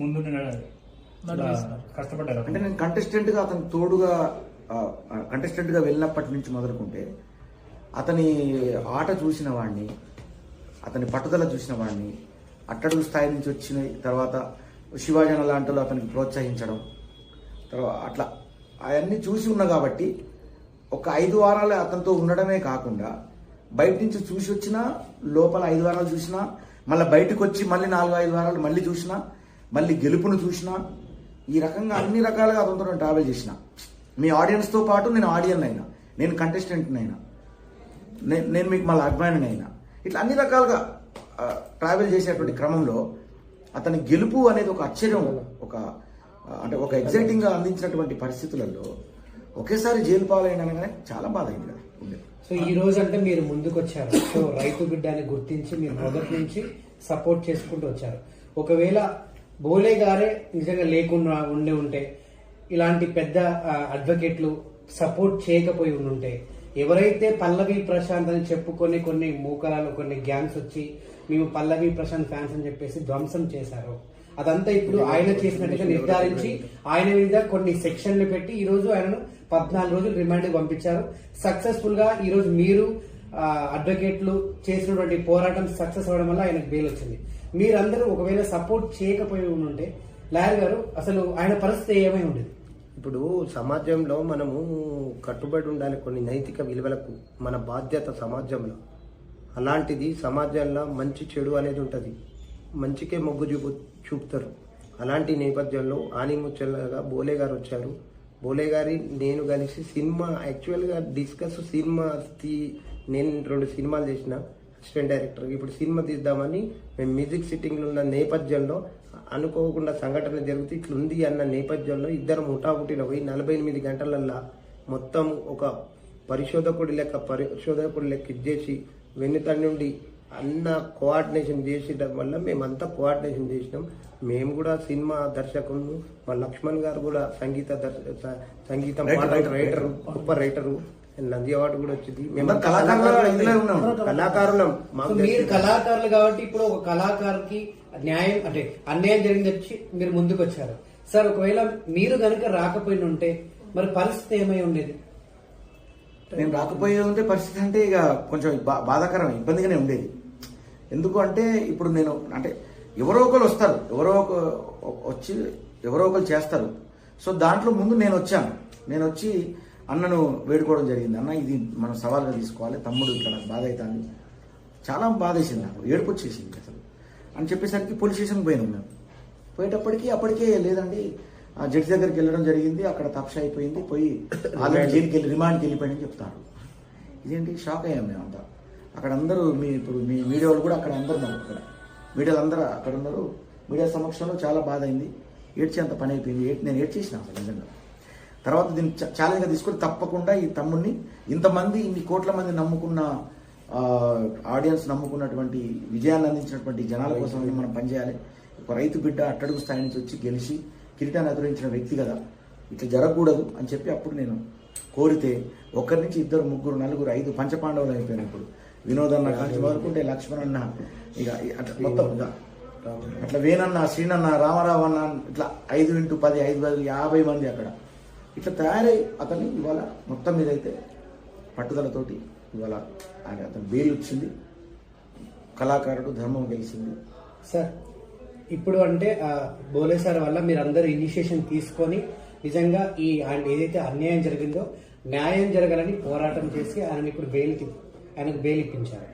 ముందు కష్టపడ్డారు. అంటే నేను కంటెస్టెంట్ గా అతను తోడుగా కంటెస్టెంట్ గా వెళ్ళినప్పటి నుంచి మొదలుకుంటే అతని ఆట చూసిన వాడిని, అతని పట్టుదల చూసిన వాడిని, అట్టడుగు స్థాయి నుంచి వచ్చిన తర్వాత శివాజన లాంటి వాళ్ళు అతనికి ప్రోత్సహించడం, తర్వాత అట్లా అవన్నీ చూసి ఉన్నా కాబట్టి ఒక 5 వారాలు అతనితో ఉండడమే కాకుండా బయట నుంచి చూసి వచ్చినా, లోపల 5 వారాలు చూసినా, మళ్ళీ బయటకు వచ్చి మళ్ళీ 4-5 వారాలు మళ్ళీ చూసినా, మళ్ళీ గెలుపును చూసినా, ఈ రకంగా అన్ని రకాలుగా అతనితో నేను ట్రావెల్ చేసిన. మీ ఆడియన్స్తో పాటు నేను ఆడియన్ అయినా, నేను కంటెస్టెంట్ని అయినా, నేను మీకు మళ్ళీ అభిమాని అయినా, ఇట్లా అన్ని రకాలుగా ట్రావెల్ చేసేటువంటి క్రమంలో అతని గెలుపు అనేది ఒక ఆశ్చర్యం, ఒక ఎగ్జైటింగ్గా అందించినటువంటి పరిస్థితులలో ఒకేసారి జైలు పాలైనగానే చాలా బాధ అయింది కదా. సో ఈ రోజు అంటే మీరు ముందుకు వచ్చారు. సో రైతు బిడ్డని గుర్తించి మీరు మొదటి నుంచి సపోర్ట్ చేసుకుంటూ వచ్చారు. ఒకవేళ బోలే గారే నిజంగా లేకుండా ఉంటే, ఇలాంటి పెద్ద అడ్వకేట్లు సపోర్ట్ చేయకపోయి ఉంటే, ఎవరైతే పల్లవి ప్రశాంత్ అని చెప్పుకొని కొన్ని మూకరాలు, కొన్ని గ్యాంగ్స్ వచ్చి మేము పల్లవి ప్రశాంత్ ఫ్యాన్స్ అని చెప్పేసి ధ్వంసం చేశారో, అదంతా ఇప్పుడు ఆయన చేసినట్టుగా నిర్ధారించి ఆయన మీద కొన్ని సెక్షన్లు పెట్టి ఈ రోజు ఆయనను 14 రోజులు రిమాండ్ పంపించారు. సక్సెస్ఫుల్ గా ఈ రోజు మీరు అడ్వకేట్లు చేసినటువంటి పోరాటం సక్సెస్ అవడం వల్ల ఆయనకు బెయిల్ వచ్చింది. మీరందరూ ఒకవేళ సపోర్ట్ చేయకపోయి ఉంటే లాయర్ గారు అసలు ఆయన పరిస్థితి ఏమై ఉండేది? ఇప్పుడు సమాజంలో మనము కట్టుబడి ఉండాలి కొన్ని నైతిక విలువలకు, మన బాధ్యత సమాజంలో. అలాంటిది సమాజంలో మంచి చెడు అనేది ఉంటుంది, మంచికే మొగ్గు చూపుతారు. అలాంటి నేపథ్యంలో ఆనిముచ్చల్లాగా బోలే గారు వచ్చారు. బోలే గారి నేను కలిసి సినిమా యాక్చువల్గా సినిమా నేను 2 సినిమాలు చేసిన అసిస్టెంట్ డైరెక్టర్. ఇప్పుడు సినిమా తీద్దామని మేము మ్యూజిక్ సిట్టింగ్లో ఉన్న నేపథ్యంలో అనుకోకుండా సంఘటన జరుగుతూ ఇట్లుంది అన్న నేపథ్యంలో ఇద్దరం ముఠాముఠిన పోయి 48 గంటలల్లా మొత్తం ఒక పరిశోధకుడి లెక్క ఇచ్చేసి వెన్నుతడి నుండి అన్న కోఆర్డినేషన్ చేసేయడం వల్ల మేమంతా కోఆర్డినేషన్ చేసినాం. మేము కూడా సినిమా దర్శకులు, మా లక్ష్మణ్ గారు కూడా సంగీతం రైటరు, గొప్ప రైటరు, నంది అవార్డు కూడా వచ్చింది. మేము కళాకారులం. మీరు కళాకారులు కాబట్టి ఇప్పుడు ఒక కళాకారుకి న్యాయం అంటే అన్యాయం జరిగింది వచ్చి మీరు ముందుకు వచ్చారు. సార్ ఒకవేళ మీరు కనుక రాకపోయిన ఉంటే మరి పరిస్థితి ఏమై ఉండేది? నేను రాకపోయే ఉంటే పరిస్థితి అంటే ఇక కొంచెం బాధాకరం, ఇబ్బందిగానే ఉండేది. ఎందుకు అంటే ఇప్పుడు నేను అంటే ఎవరో ఒకరు వస్తారు, ఎవరో ఒకరు చేస్తారు. సో దాంట్లో ముందు నేను వచ్చి అన్నను వేడుకోవడం జరిగింది. అన్న ఇది మనం సవాల్గా తీసుకోవాలి, తమ్ముడు ఇట్లా నాకు బాధ అవుతుంది, చాలా బాధ వేసింది, నాకు ఏడుపు వచ్చేసింది అసలు అని చెప్పేసరికి పోలీస్ స్టేషన్కి పోయినాం. మేము అప్పటికే లేదండి జడ్జి దగ్గరికి వెళ్ళడం జరిగింది, అక్కడ తప్ష అయిపోయింది, పోయి ఆల్రెడీ జైలుకి వెళ్ళి రిమాండ్కి వెళ్ళిపోయిందని చెప్తారు. ఇదేంటి షాక్ అయ్యాం మేమంతా. అక్కడ అందరూ ఇప్పుడు మీ మీడియా వాళ్ళు కూడా అక్కడ అందరు ఉన్నారు, అక్కడ మీడియాలు అందరూ అక్కడ ఉన్నారు. మీడియా సమక్షంలో చాలా బాధ అయింది, ఏడ్చేంత పని అయిపోయింది. నేను ఏడ్చేసిన అసలు నిజంగా. తర్వాత దీన్ని ఛాలెంజ్గా తీసుకొని తప్పకుండా ఈ తమ్ముడిని ఇన్ని కోట్ల మంది నమ్ముకున్న ఆడియన్స్ నమ్ముకున్నటువంటి విజయాన్ని అందించినటువంటి జనాల కోసం మనం పనిచేయాలి. ఒక రైతు బిడ్డ అట్టడుగు స్థాయి నుంచి వచ్చి గెలిచి కిరీటాన్ని అధిరోహించిన వ్యక్తి కదా, ఇట్లా జరగకూడదు అని చెప్పి అప్పుడు నేను కోరితే 1 నుంచి 2, 3, 4, 5 పంచపాండవులు అయిపోయినాయి. ఇప్పుడు వినోదన్న కాంచి వరకుంటే లక్ష్మణన్న, ఇక అట్లా మొత్తం అట్లా వేనన్న, శ్రీనన్న, రామారావు అన్న, ఇట్లా 5 x 10, 50 మంది అక్కడ ఇట్లా తయారై అతన్ని ఇవాళ మొత్తం మీద అయితే పట్టుదలతోటి ఇవాళ అతను బెయిల్ వచ్చింది. కళాకారుడు ధర్మం గెలిచింది. సార్ ఇప్పుడు అంటే బోలే సార్ వల్ల మీరు అందరూ ఇనిషియేషన్ తీసుకొని నిజంగా ఈ ఏదైతే అన్యాయం జరిగిందో న్యాయం జరగాలని పోరాటం చేసి ఆయనకు బెయిల్ ఇప్పించారు.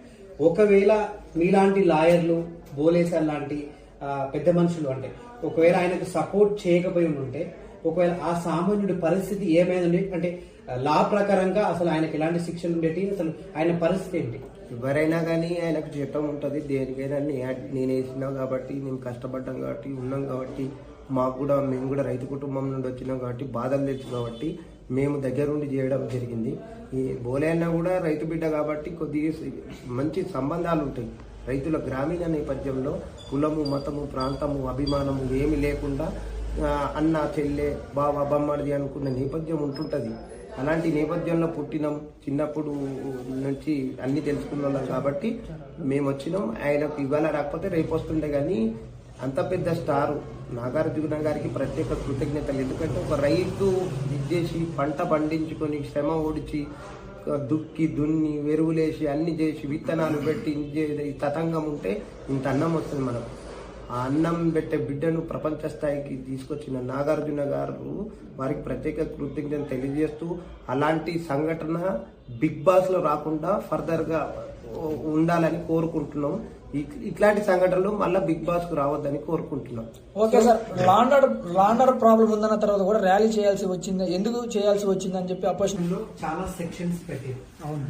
ఒకవేళ మీలాంటి లాయర్లు, బోలే సార్ లాంటి పెద్ద మనుషులు అంటే ఒకవేళ ఆయనకు సపోర్ట్ చేయకపోయి ఉంటే, ఒకవేళ ఆ సామాన్యుడి పరిస్థితి ఏమైంది అంటే లా ప్రకారంగా అసలు ఆయనకి ఎలాంటి శిక్షలు ఉండేవి, అసలు ఆయన పరిస్థితి ఏంటి? ఎవరైనా కానీ ఆయనకు చట్టం ఉంటుంది, దేనికైనా నేను వేసినా కాబట్టి, మేము కష్టపడ్డాం కాబట్టి, ఉన్నాం కాబట్టి, మేము కూడా రైతు కుటుంబం నుండి వచ్చినాం కాబట్టి బాధలు తెలుసు కాబట్టి మేము దగ్గరుండి చేయడం జరిగింది. ఈ బోలే అన్న కూడా రైతు బిడ్డ కాబట్టి కొద్దిగా మంచి సంబంధాలు ఉంటాయి. రైతుల గ్రామీణ నేపథ్యంలో కులము, మతము, ప్రాంతము, అభిమానము ఏమి లేకుండా అన్న, చెల్లె, బావ, బమ్మడిది అనుకున్న నేపథ్యం ఉంటుంటుంది. అలాంటి నేపథ్యంలో పుట్టినాం, చిన్నప్పుడు నుంచి అన్ని తెలుసుకున్నాం కాబట్టి మేము వచ్చినాం. ఆయనకు ఇవాళ రాకపోతే రేపు వస్తుండే, కానీ అంత పెద్ద స్టార్ నాగార్జున గారికి ప్రత్యేక కృతజ్ఞతలు. ఎందుకంటే ఒక రైతు చేసి పంట పండించుకొని శ్రమ ఓడిచి దుక్కి దున్ని ఎరువులేసి అన్ని చేసి విత్తనాలు పెట్టి ఈ తతంగం ఉంటే ఇంత అన్నం వస్తుంది మనకు. ఆ అన్నం పెట్టే బిడ్డను ప్రపంచ స్థాయికి తీసుకొచ్చిన నాగార్జున గారు వారికి ప్రత్యేక కృతజ్ఞతలు తెలియజేస్తూ, అలాంటి సంఘటన బిగ్ బాస్ లో రాకుండా ఫర్దర్ గా ఉండాలని కోరుకుంటున్నాం. ఇట్లాంటి సంఘటనలు మళ్ళీ బిగ్ బాస్ కు రావద్దని కోరుకుంటున్నాం. ఓకే సార్, లాండర్ ప్రాబ్లం ఉందన్న తర్వాత కూడా ర్యాలీ చేయాల్సి వచ్చింది, ఎందుకు చేయాల్సి వచ్చింది అని చెప్పి అపోజిషన్ లో చాలా సెక్షన్స్ పెట్టారు.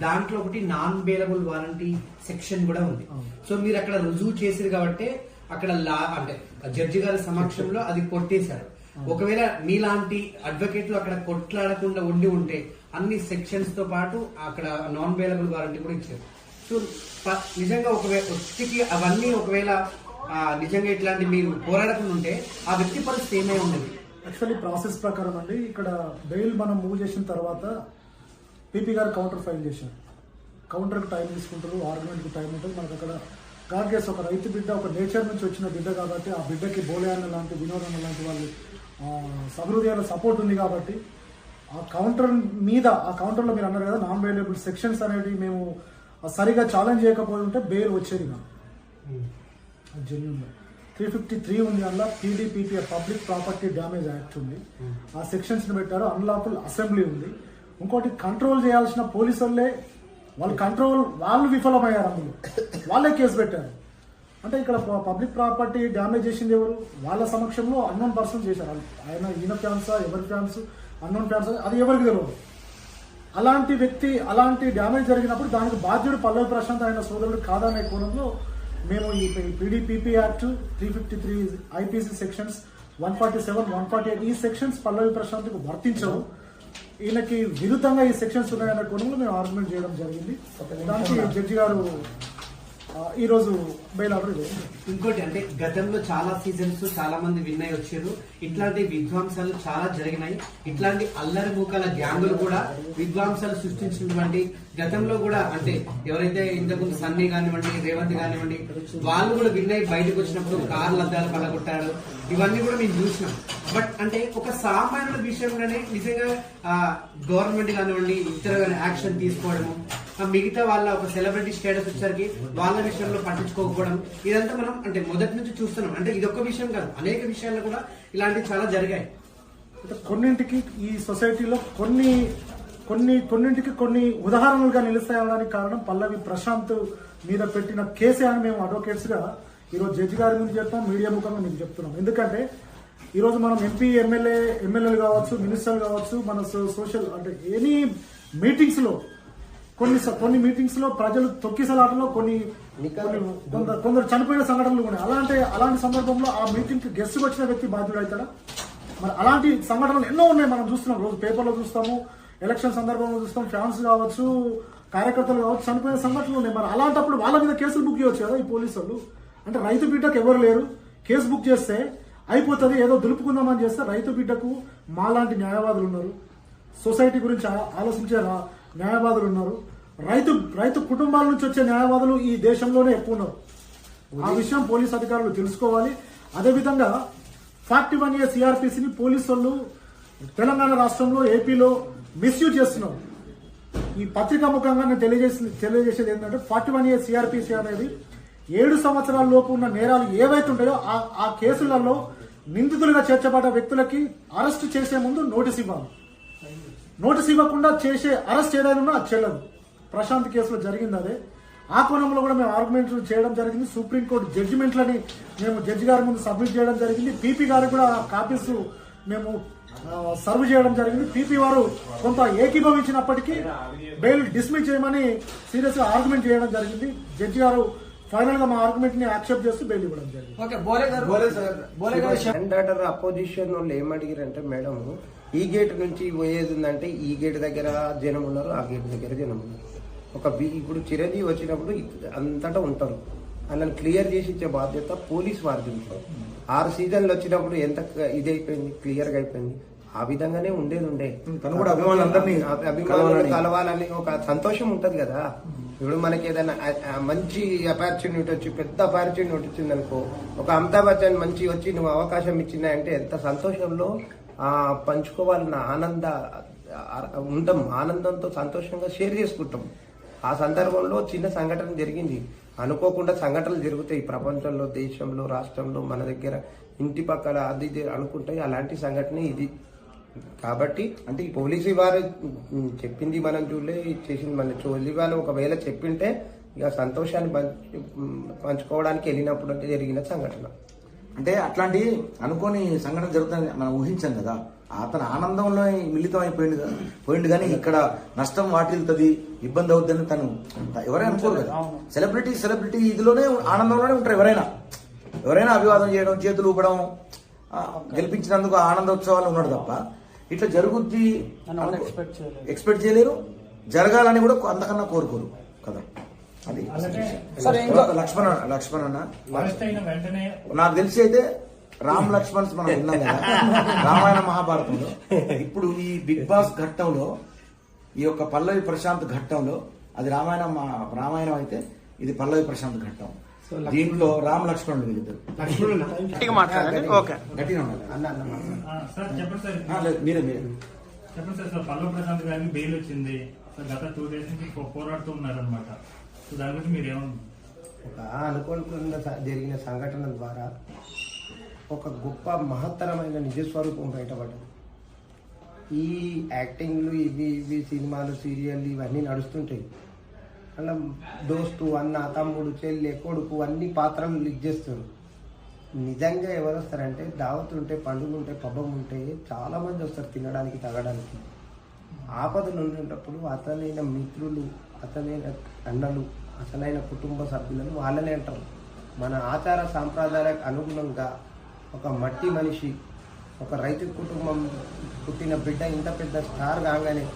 దాంట్లో ఒకటి నాన్ బెయిలబుల్ వారంటీ సెక్షన్ కూడా ఉంది. సో మీరు అక్కడ రుజువు చేసారు కాబట్టి అక్కడ అంటే జడ్జి గారి సమక్షంలో అది కొట్టేశారు. ఒకవేళ మీలాంటి అడ్వకేట్లు అక్కడ కొట్లాడకుండా ఉండి ఉంటే అన్ని సెక్షన్స్ తో పాటు అక్కడ నాన్ బెయిలబుల్ వారంటీ కూడా ఇచ్చారు. సో నిజంగా ఒకవేళ అవన్నీ ఒకవేళ నిజంగా ఇట్లాంటి మీరు పోరాడకుండా ఉంటే ఆ వ్యక్తి పరిస్థితి ఏమై ఉండదు. యాక్చువల్లీ ప్రాసెస్ ప్రకారం అండి, ఇక్కడ బెయిల్ మనం మూవ్ చేసిన తర్వాత పీపీ గారు కౌంటర్ ఫైల్ చేశారు. కౌంటర్కి టైం తీసుకుంటారు, ఆర్గ్యుమెంట్కి టైం ఉంటుంది. మనకు అక్కడ గార్గేస్ ఒక రైతు బిడ్డ, ఒక నేచర్ నుంచి వచ్చిన బిడ్డ కాబట్టి ఆ బిడ్డకి బోలే అన్న లాంటి వినోదం లాంటి వాళ్ళు సహృదయాల సపోర్ట్ ఉంది కాబట్టి ఆ కౌంటర్లో మీరు అన్నారు కదా నాన్ బెయిలబుల్ సెక్షన్స్ అనేవి మేము సరిగా ఛాలెంజ్ చేయకపోయి ఉంటే బెయిల్ వచ్చేది కాదు. జెన్యున్గా 353 ఉంది, అందులో PDPP public property damage act ఉంది. ఆ సెక్షన్స్ ని పెట్టారు. అన్లాఫుల్ అసెంబ్లీ ఉంది. ఇంకోటి కంట్రోల్ చేయాల్సిన పోలీసులే వాళ్ళు విఫలమయ్యారు. అందులో వాళ్ళే కేసు పెట్టారు. అంటే ఇక్కడ పబ్లిక్ ప్రాపర్టీ డ్యామేజ్ చేసింది ఎవరు? వాళ్ళ సమక్షంలో అన్నోన్ పర్సన్ చేశారు. ఈయన ఫ్యాన్సా, ఎవరి ఫ్యాన్స్, అన్నోన్ ఫ్యాన్స్, అది ఎవరికి తెలియదు. అలాంటి వ్యక్తి అలాంటి డ్యామేజ్ జరిగినప్పుడు దానికి బాధ్యుడు పల్లవి ప్రశాంత్ ఆయన సోదరుడు కాదనే కోణంలో మేము ఈ పీడీపీపీ యాక్ట్ 353 ఐపీసీ సెక్షన్స్ 147, 148 ఈ సెక్షన్స్ పల్లవి ప్రశాంత్కు వర్తించవు, ఈయనకి విరుద్ధంగా ఈ సెక్షన్స్ ఉన్నాయనే కోణంలో మేము ఆర్గ్యుమెంట్ చేయడం జరిగింది. దానికి జడ్జి గారు ఈ రోజు బెయిల్ ఆర్డర్ ఇవ్వండి. ఇంకోటి అంటే గతంలో చాలా సీజన్స్ చాలా మంది విన్ అయి వచ్చారు. ఇట్లాంటి విధ్వంసాలు చాలా జరిగినాయి. ఇట్లాంటి అల్లరి మూకల గ్యాంగులు కూడా విధ్వంసాలు సృష్టించినటువంటి గతంలో కూడా అంటే ఎవరైతే ఇంతకుముందు సన్నీ కానివ్వండి, రేవంత్ కానివ్వండి, వాళ్ళు కూడా విన్ అయి బయటకు వచ్చినప్పుడు కార్లు అద్దాలు పడగొట్టారు. ఇవన్నీ కూడా మేము చూసినాం. బట్ అంటే ఒక సామాన్యుల విషయంలోనే నిజంగా గవర్నమెంట్ కానివ్వండి ఇతర యాక్షన్ తీసుకోవడము, మిగతా వాళ్ళ ఒక సెలబ్రిటీ స్టేటస్ వచ్చరికి వాళ్ళ విషయంలో పట్టించుకోకపోవడం, ఇదంతా మనం అంటే మొదటి నుంచి చూస్తున్నాం. అంటే ఇదొక్క విషయం కాదు, అనేక విషయాల్లో కూడా ఇలాంటివి చాలా జరిగాయి. కొన్నింటికి ఈ సొసైటీలో కొన్నింటికి కొన్ని ఉదాహరణలుగా నిలుస్తాయనడానికి కారణం పల్లవి ప్రశాంత్ మీద పెట్టిన కేసే అని మేము అడ్వకేట్స్ గా ఈరోజు జడ్జి గారి ముందు చెప్తాం, మీడియా ముఖంగా మీకు చెప్తున్నాం. ఎందుకంటే ఈరోజు మనం ఎంపీ ఎమ్మెల్యేలు కావచ్చు, మినిస్టర్లు కావచ్చు, మన సోషల్ అంటే ఎనీ మీటింగ్స్ లో కొన్ని మీటింగ్స్ లో ప్రజలు తొక్కిసలాటలో కొందరు చనిపోయిన సంఘటనలు కూడా. అలాంటి సందర్భంలో ఆ మీటింగ్ కి గెస్ట్ వచ్చిన వ్యక్తి బాధ్యుడు అవుతాడా? మరి అలాంటి సంఘటనలు ఎన్నో ఉన్నాయి, మనం చూస్తున్నాం, రోజు పేపర్లో చూస్తాము, ఎలక్షన్ సందర్భంలో చూస్తాం, ఫ్యాన్స్ కావచ్చు, కార్యకర్తలు కావచ్చు, చనిపోయిన సంఘటనలు ఉన్నాయి. మరి అలాంటప్పుడు వాళ్ళ మీద కేసులు బుక్ చేయవచ్చు కదా ఈ పోలీసు వాళ్ళు. అంటే రైతు బిడ్డకు ఎవరు లేరు, కేసు బుక్ చేస్తే అయిపోతుంది, ఏదో దులుపుకుందామని చేస్తే రైతు బిడ్డకు మాలాంటి న్యాయవాదులు ఉన్నారు, సొసైటీ గురించి ఆలోచించే న్యాయవాదులు ఉన్నారు, రైతు కుటుంబాల నుంచి వచ్చే న్యాయవాదులు ఈ దేశంలోనే ఎక్కువ ఉన్నారు. ఆ విషయం పోలీసు అధికారులు తెలుసుకోవాలి. అదేవిధంగా 41A సిఆర్పిసిని పోలీసు వాళ్ళు తెలంగాణ రాష్ట్రంలో ఏపీలో మిస్యూజ్ చేస్తున్నారు. ఈ పత్రికా ముఖంగా నేను తెలియజేసేది ఏంటంటే 41A సిఆర్పిసి అనేది 7 సంవత్సరాల లోపు ఉన్న నేరాలు ఏవైతే ఉంటాయో ఆ కేసులలో నిందితులుగా చేర్చబడ్డ వ్యక్తులకి అరెస్ట్ చేసే ముందు నోటీస్ ఇవ్వాలి. నోటీస్ ఇవ్వకుండా చేసే అరెస్ట్ ఏదైనా అది చెల్లదు. ప్రశాంత్ కేసులో జరిగింది అదే. ఆ కోణంలో కూడా మేము ఆర్గ్యుమెంట్లు చేయడం జరిగింది. సుప్రీంకోర్టు జడ్జిమెంట్లని మేము జడ్జి గారి ముందు సబ్మిట్ చేయడం జరిగింది. పీపీ గారికి కూడా కాపీస్ మేము సర్వ్ చేయడం జరిగింది. పీపీ వారు కొంత ఏకీభవించినప్పటికీ బెయిల్ డిస్మిస్ చేయమని సీరియస్ గా ఆర్గ్యుమెంట్ చేయడం జరిగింది. జడ్జి గారు ఫైనల్ గా మా ఆర్గ్యుమెంట్ ని యాక్సెప్ట్ చేస్తూ బెయిల్ ఇవ్వడం జరిగింది. అపోజిషన్ వాళ్ళు ఏమడిగారంటే, మేడం ఈ గేట్ నుంచి పోయేది ఉందంటే ఈ గేట్ దగ్గర జనం ఉన్నారు, ఆ గేట్ దగ్గర జనం ఉన్నారు. ఇప్పుడు చిరంజీవి వచ్చినప్పుడు అంతటా ఉంటారు, వాళ్ళని క్లియర్ చేసి ఇచ్చే బాధ్యత పోలీస్ వారిది. 6 సీజన్లు వచ్చినప్పుడు ఎంత ఇదైపోయింది, క్లియర్ గా అయిపోయింది. ఆ విధంగానే ఉండేది అభిమానులందరినీ కలవాలని ఒక సంతోషం ఉంటది కదా. ఇప్పుడు మనకి ఏదైనా మంచి ఆపర్చునిటీ వచ్చి పెద్ద ఆపర్చునిటీ వచ్చింది అనుకో, ఒక అమితాబ్ బచ్చన్ మంచి వచ్చి నువ్వు అవకాశం ఇచ్చిందా అంటే ఎంత సంతోషంలో పంచుకోవాలన్న ఉంటాం, ఆనందంతో సంతోషంగా షేర్ చేసుకుంటాం. ఆ సందర్భంలో చిన్న సంఘటన జరిగింది. అనుకోకుండా సంఘటనలు జరుగుతాయి ప్రపంచంలో, దేశంలో, రాష్ట్రంలో, మన దగ్గర ఇంటి పక్కల అది అనుకుంటాయి. అలాంటి సంఘటన ఇది. కాబట్టి అంటే ఈ పోలీసు వారు చెప్పింది మనం చూడలే, చేసింది మన పోలీసు వాళ్ళు ఒకవేళ చెప్పింటే ఇక సంతోషాన్ని పంచుకోవడానికి వెళ్ళినప్పుడు జరిగిన సంఘటన. అంటే అట్లాంటి అనుకోని సంఘటన జరుగుతుందని మనం ఊహించాం కదా. అతను ఆనందంలో మిళితం పోయిండు కానీ ఇక్కడ నష్టం వాటిల్తుంది, ఇబ్బంది అవుతుందని తను ఎవరైనా అనుకోరు కదా. సెలబ్రిటీ ఇదిలోనే ఆనందంలోనే ఉంటారు. ఎవరైనా అభివాదం చేయడం, చేతులు ఊపడం, గెలిపించినందుకు ఆనందోత్సవాలు ఉన్నాడు తప్ప ఇట్లా జరుగుద్ది ఎక్స్పెక్ట్ చేయలేరు. జరగాలని కూడా అంతకన్నా కోరుకోరు కదా. అది లక్ష్మణ్ అన్న నాకు తెలిసి అయితే రామ్ లక్ష్మణ్స్ మనం విన్నాం కదా రామాయణ మహాభారతంలో. ఇప్పుడు ఈ బిగ్ బాస్ ఘట్టంలో, ఈ యొక్క పల్లవి ప్రశాంత్ ఘట్టంలో, అది రామాయణం అయితే ఇది పల్లవి ప్రశాంత్ ఘట్టం. దీంట్లో రామ్ లక్ష్మణుడు వీళ్ళిద్దరు గట్టిగా ఉండాలి. మీరే చెప్పండి సార్. పల్లవి ప్రశాంత్ గారికి బెయిల్ వచ్చింది సార్, గత 2 days నుంచి పోరాడుతూ ఉన్నారనమాట. సో దాని గురించి మీరు ఏమన్నా? ఒక అనుకోకుండా జరిగిన సంఘటన ద్వారా ఒక గొప్ప మహత్తరమైన నిజస్వరూపం బయటపడ్డది. ఈ యాక్టింగ్లు ఇవి సినిమాలు, సీరియల్ ఇవన్నీ నడుస్తుంటాయి. అలా దోస్తు, అన్న, తమ్ముడు, చెల్లె, కొడుకు అన్ని పాత్రలు లిక్ చేస్తారు. నిజంగా ఎవరు వస్తారంటే దావతులు ఉంటే, పండుగలు ఉంటే, పబ్బం ఉంటే చాలా మంది వస్తారు తినడానికి, తాగడానికి. ఆపదలు ఉండేటప్పుడు అతనైన మిత్రులు, అతనైన అన్నలు, అతనైన కుటుంబ సభ్యులను వాళ్ళనే అంటారు. మన ఆచార సాంప్రదాయాలకు అనుగుణంగా ఒక మట్టి మనిషి, ఒక రైతు కుటుంబం పుట్టిన బిడ్డ ఇంత పెద్ద స్టార్ కాగానే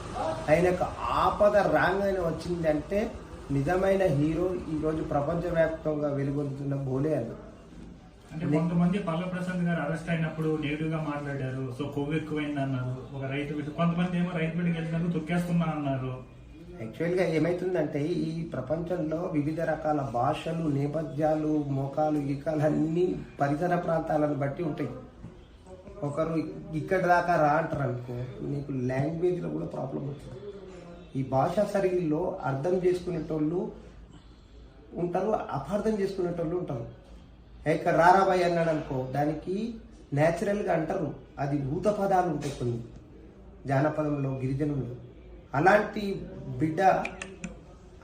ఆయనకు ఆపద రాగానే వచ్చిందంటే నిజమైన హీరో ఈరోజు ప్రపంచవ్యాప్తంగా వెలుగొందుతున్న బోలే అని. అంటే కొంతమంది పల్లవి ప్రశాంత్ గారు అరెస్ట్ అయినప్పుడు నెగిటివ్ గా మాట్లాడారు. సో కొవ్వు ఎక్కువైంది అన్నారు. ఒక రైతు బిడ్డ, కొంతమంది ఏమో రైతు బిడ్డకి వెళ్తున్నారు తొక్కేస్తున్నా అన్నారు. యాక్చువల్గా ఏమైతుందంటే ఈ ప్రపంచంలో వివిధ రకాల భాషలు, నేపథ్యాలు, మోకాలు, గీకాలు అన్ని పరిసర ప్రాంతాలను బట్టి ఉంటాయి. ఒకరు ఇక్కడ దాకా రా అంటారు అనుకో, నీకు లాంగ్వేజ్లో కూడా ప్రాబ్లం అవుతుంది. ఈ భాషా సరిలో అర్థం చేసుకునేటోళ్ళు ఉంటారు, అపార్థం చేసుకునేటోళ్ళు ఉంటారు. ఇక్కడ రారాబాయ్ అన్నాడు అనుకో, దానికి న్యాచురల్గా అంటారు. అది భూత పదాలు ఉంటాయి కొన్ని జానపదంలో, గిరిజనంలో. అలాంటి బిడ్డ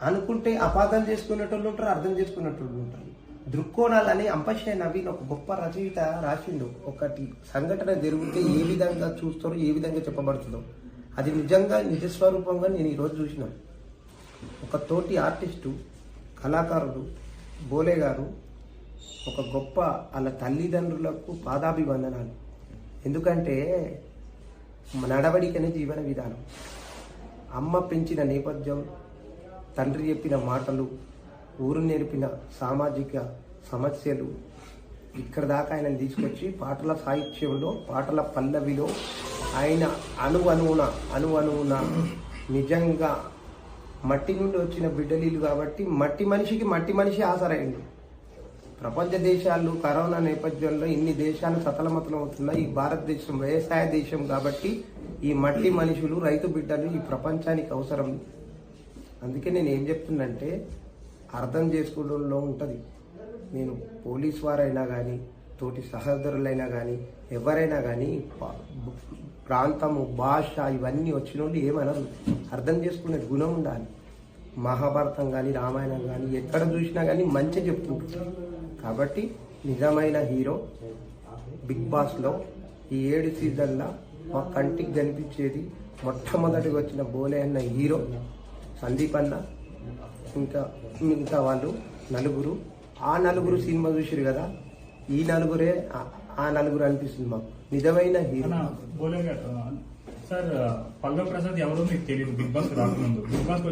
అనుకుంటే అపార్థం చేసుకునేటోళ్ళు ఉంటారు, అర్థం చేసుకునేటోళ్ళు ఉంటారు. దృక్కోణాలని అంపశయ నవీన్ ఒక గొప్ప రచయిత రాసిండు. ఒకటి సంఘటన జరిగితే ఏ విధంగా చూస్తారో, ఏ విధంగా చెప్పబడుతుందో అది నిజంగా నిజస్వరూపంగా నేను ఈరోజు చూసిన. ఒక తోటి ఆర్టిస్టు, కళాకారుడు బోలే గారు ఒక గొప్ప వాళ్ళ తల్లిదండ్రులకు పాదాభివందనాలు. ఎందుకంటే నడవడికనే జీవన విధానం. అమ్మ పెంచిన నేపథ్యం, తండ్రి చెప్పిన మాటలు, ఊరు నేర్పిన సామాజిక సమస్యలు ఇక్కడ దాకా ఆయన తీసుకొచ్చి పాటల సాహిత్యంలో, పాటల పల్లవిలో ఆయన అణువణువున నిజంగా మట్టి నుండి వచ్చిన బిడ్డలీలు కాబట్టి మట్టి మనిషి ఆసరైంది. ప్రపంచ దేశాలు కరోనా నేపథ్యంలో ఇన్ని దేశాలు సతలమతలం అవుతున్నాయి. ఈ భారతదేశం వ్యవసాయ దేశం కాబట్టి ఈ మట్టి మనుషులు, రైతు బిడ్డలు ఈ ప్రపంచానికి అవసరం. అందుకే నేను ఏం చెప్తున్నంటే అర్థం చేసుకోవడంలో ఉంటుంది. నేను పోలీస్ వారైనా కానీ, తోటి సహోదరులైనా కానీ, ఎవరైనా కానీ ప్రాంతము, భాష ఇవన్నీ వచ్చిన వాళ్ళు ఏమనరు. అర్థం చేసుకునే గుణం ఉండాలి. మహాభారతం కానీ, రామాయణం కానీ ఎక్కడ చూసినా కానీ మంచి చెప్తుంటుంది. కాబట్టి నిజమైన హీరో బిగ్ బాస్లో ఈ 7 సీజన్ల మా కంటికి కనిపించేది మొట్టమొదటిగా వచ్చిన బోలే అన్న హీరో సందీప్ అన్న, ఇంకా మిగతా వాళ్ళు నలుగురు. ఆ నలుగురు సినిమా చూసిరు కదా, ఈ నలుగురే ఆ నలుగురు అనిపిస్తుంది మాకు నిజమైన హీరో. సార్ పల్లవి ప్రసాద్ ఎవరో మీకు తెలియదు బిగ్ బాస్ రాకముందు. Bigg boss